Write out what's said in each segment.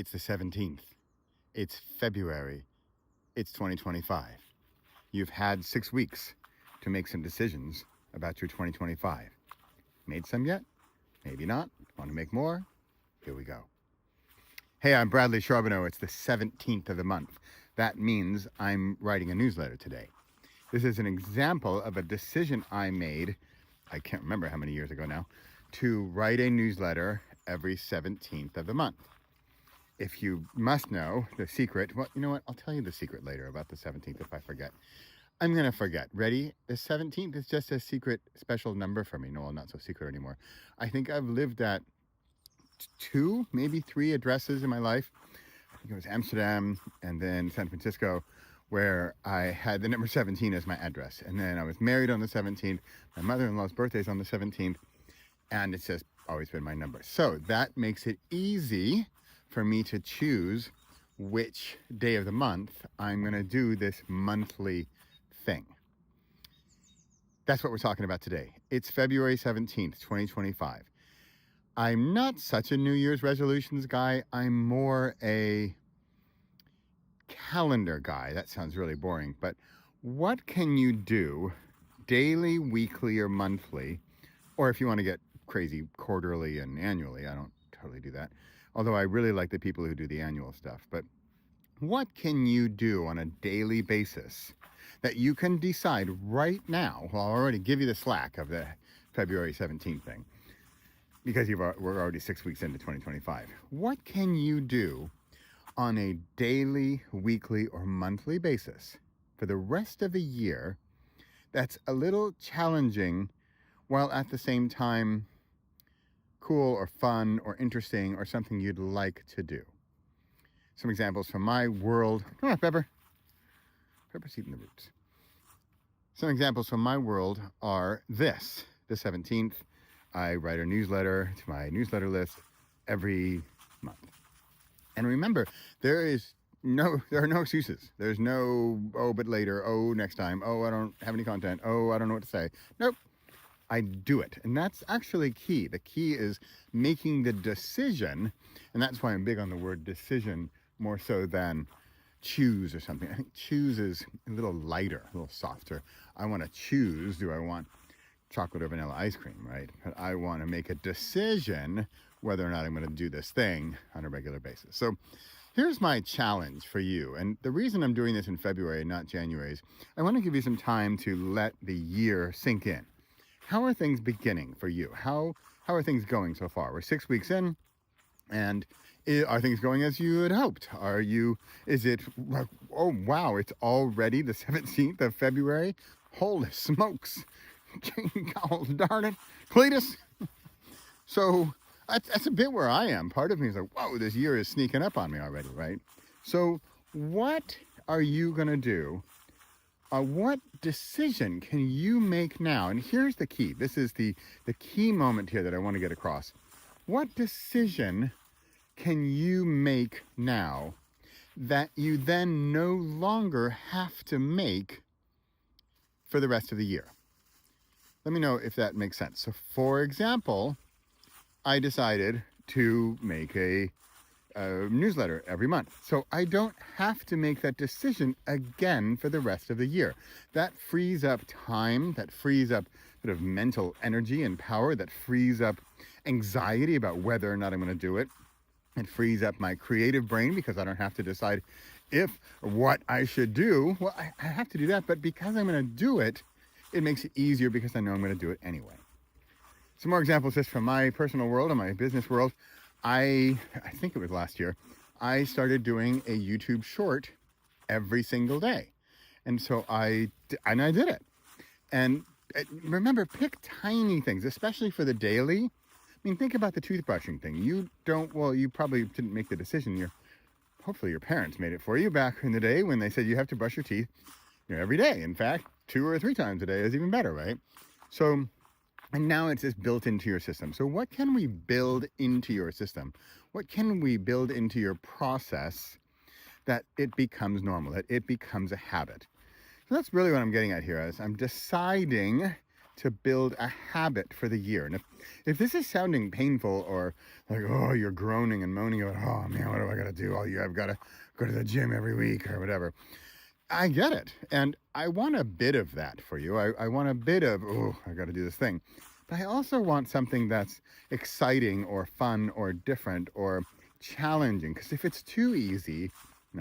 It's the 17th. It's February. It's 2025. You've had 6 weeks to make some decisions about your 2025. Made some yet? Maybe not. Want to make more? Here we go. Hey, I'm Bradley Charbonneau. It's the 17th of the month. That means I'm writing a newsletter today. This is an example of a decision I made, I can't remember how many years ago now, to write a newsletter every 17th of the month. If you must know the secret, well, you know what? I'll tell you the secret later about the 17th if I forget. I'm going to forget. Ready? The 17th is just a secret special number for me. No, well, not so secret anymore. I think I've lived at 2, maybe 3 addresses in my life. I think it was Amsterdam and then San Francisco, where I had the number 17 as my address. And then I was married on the 17th. My mother-in-law's birthday is on the 17th. And it's just always been my number. So that makes it easy for me to choose which day of the month I'm going to do this monthly thing. That's what we're talking about today. It's February 17th, 2025. I'm not such a New Year's resolutions guy. I'm more a calendar guy. That sounds really boring, but what can you do daily, weekly, or monthly, or if you want to get crazy, quarterly and annually? I don't totally do that, although I really like the people who do the annual stuff. But what can you do on a daily basis that you can decide right now? Well, I'll already give you the slack of the February 17th thing, because we're already 6 weeks into 2025. What can you do on a daily, weekly, or monthly basis for the rest of the year that's a little challenging while at the same time cool or fun or interesting or something you'd like to do? Some examples from my world. Come on, Pepper. Pepper's eating the roots. Some examples from my world are this. The 17th, I write a newsletter to my newsletter list every month. And remember, there are no excuses. There's no, oh, but later, oh, next time, oh, I don't have any content, oh, I don't know what to say. Nope. I do it. And that's actually key. The key is making the decision. And that's why I'm big on the word decision more so than choose or something. I think choose is a little lighter, a little softer. I want to choose. Do I want chocolate or vanilla ice cream, right? But I want to make a decision whether or not I'm going to do this thing on a regular basis. So here's my challenge for you. And the reason I'm doing this in February and not January is I want to give you some time to let the year sink in. How are things beginning for you? How are things going so far? We're 6 weeks in, and are things going as you had hoped? Is it, oh wow, it's already the 17th of February? Holy smokes. Oh, darn it. Cletus. So that's a bit where I am. Part of me is like, whoa, this year is sneaking up on me already, right? So what are you going to do? What decision can you make now? And here's the key. This is the key moment here that I want to get across. What decision can you make now that you then no longer have to make for the rest of the year? Let me know if that makes sense. So, for example, I decided to make a newsletter every month. So I don't have to make that decision again for the rest of the year. That frees up time, that frees up sort of mental energy and power, that frees up anxiety about whether or not I'm going to do it. It frees up my creative brain because I don't have to decide if or what I should do. Well, I have to do that, but because I'm going to do it, it makes it easier because I know I'm going to do it anyway. Some more examples just from my personal world and my business world. I think it was last year, I started doing a YouTube short every single day. And so I did it. And remember, pick tiny things, especially for the daily. I mean, think about the toothbrushing thing. You probably didn't make the decision. Hopefully your parents made it for you back in the day when they said you have to brush your teeth every day. In fact, 2 or 3 times a day is even better, right? So, and now it's just built into your system. So what can we build into your system? What can we build into your process that it becomes normal, that it becomes a habit? So that's really what I'm getting at here. Is I'm deciding to build a habit for the year. And if this is sounding painful or like, oh, you're groaning and moaning about, oh man, what do I got to do all year? I've got to go to the gym every week or whatever. I get it. And I want a bit of that for you. I want a bit of, oh, I got to do this thing. But I also want something that's exciting or fun or different or challenging. Because if it's too easy,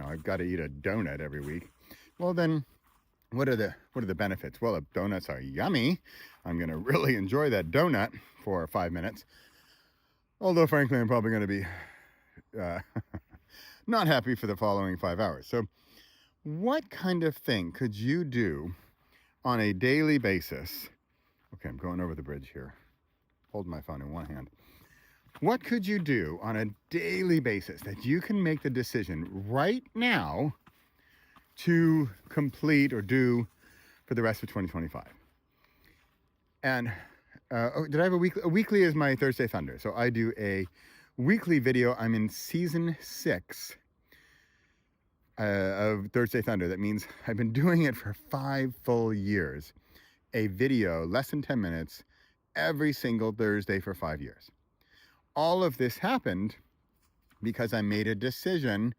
I've got to eat a donut every week. Well, then what are the benefits? Well, if donuts are yummy, I'm going to really enjoy that donut for 5 minutes. Although, frankly, I'm probably going to be not happy for the following 5 hours. So what kind of thing could you do on a daily basis? Okay, I'm going over the bridge here. Hold my phone in one hand. What could you do on a daily basis that you can make the decision right now to complete or do for the rest of 2025? And did I have a weekly? A weekly is my Thursday Thunder. So I do a weekly video. I'm in season 6 of Thursday Thunder. That means I've been doing it for 5 full years. A video, less than 10 minutes, every single Thursday for 5 years. All of this happened because I made a decision,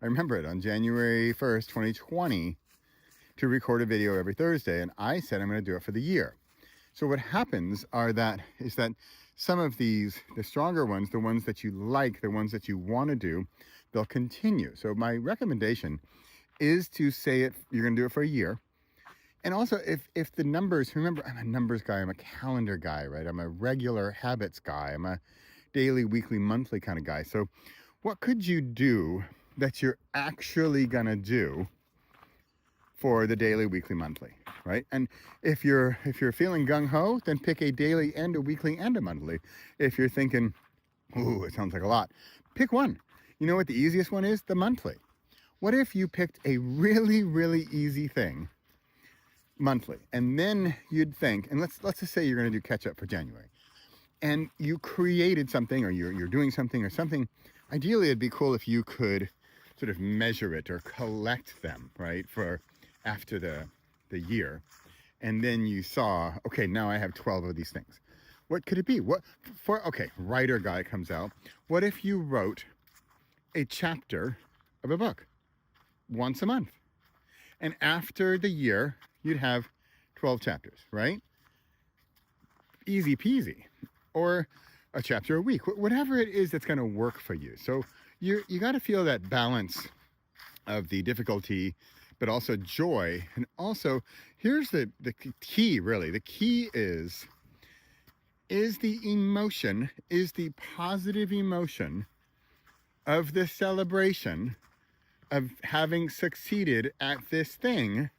I remember it, on January 1st, 2020, to record a video every Thursday. And I said I'm going to do it for the year. So what happens is that some of these, the stronger ones, the ones that you like, the ones that you want to do, they'll continue. So my recommendation is to say it, you're going to do it for a year. And also if the numbers, remember, I'm a numbers guy, I'm a calendar guy, right? I'm a regular habits guy. I'm a daily, weekly, monthly kind of guy. So what could you do that you're actually going to do for the daily, weekly, monthly, right? And if you're feeling gung-ho, then pick a daily and a weekly and a monthly. If you're thinking, ooh, it sounds like a lot, pick one. You know what the easiest one is? The monthly. What if you picked a really, really easy thing monthly, and then you'd think, and let's just say you're going to do catch up for January, and you created something, or you're doing something or something. Ideally, it'd be cool if you could sort of measure it or collect them, right, for after the year, and then you saw, okay, now I have 12 of these things. What could it be? Writer guy comes out. What if you wrote a chapter of a book once a month, and after the year you'd have 12 chapters, right? Easy peasy. Or a chapter a week, whatever it is that's going to work for you. So you got to feel that balance of the difficulty, but also joy. And also, here's the key, really. The key is the emotion, is the positive emotion of the celebration of having succeeded at this thing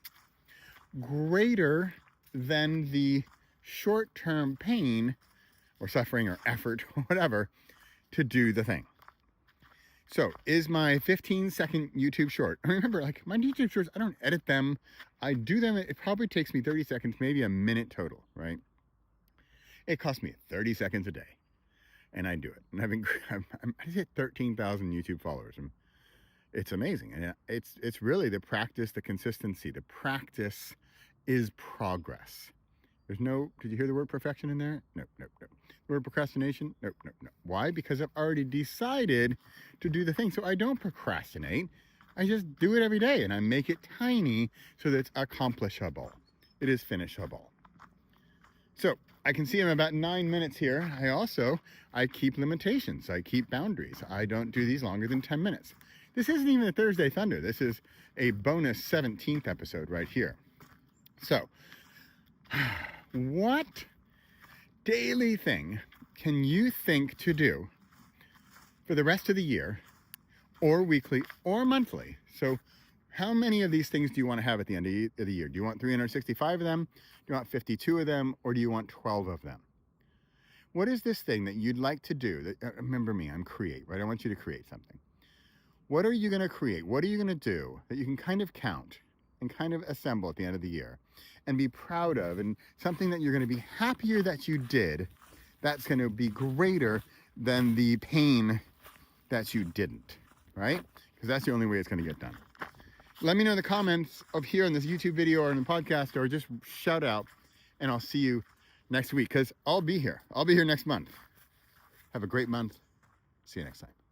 greater than the short-term pain or suffering or effort or whatever to do the thing. So is my 15-second YouTube short, remember, like my YouTube shorts, I don't edit them. I do them, it probably takes me 30 seconds, maybe a minute total, right? It costs me 30 seconds a day. And I do it. And I hit 13,000 YouTube followers. And it's amazing. And it's really the practice, the consistency. The practice is progress. There's no, did you hear the word perfection in there? No. The word procrastination? No. Why? Because I've already decided to do the thing. So I don't procrastinate. I just do it every day, and I make it tiny so that it's accomplishable. It is finishable. So I can see I'm about 9 minutes here. I keep limitations. I keep boundaries. I don't do these longer than 10 minutes. This isn't even a Thursday Thunder. This is a bonus 17th episode right here. So what daily thing can you think to do for the rest of the year, or weekly or monthly? So how many of these things do you want to have at the end of the year? Do you want 365 of them? Do you want 52 of them? Or do you want 12 of them? What is this thing that you'd like to do? Remember me, I'm create, right? I want you to create something. What are you going to create? What are you going to do that you can kind of count and kind of assemble at the end of the year and be proud of, and something that you're going to be happier that you did, that's going to be greater than the pain that you didn't, right? Because that's the only way it's going to get done. Let me know in the comments of here in this YouTube video or in the podcast, or just shout out, and I'll see you next week, because I'll be here. I'll be here next month. Have a great month. See you next time.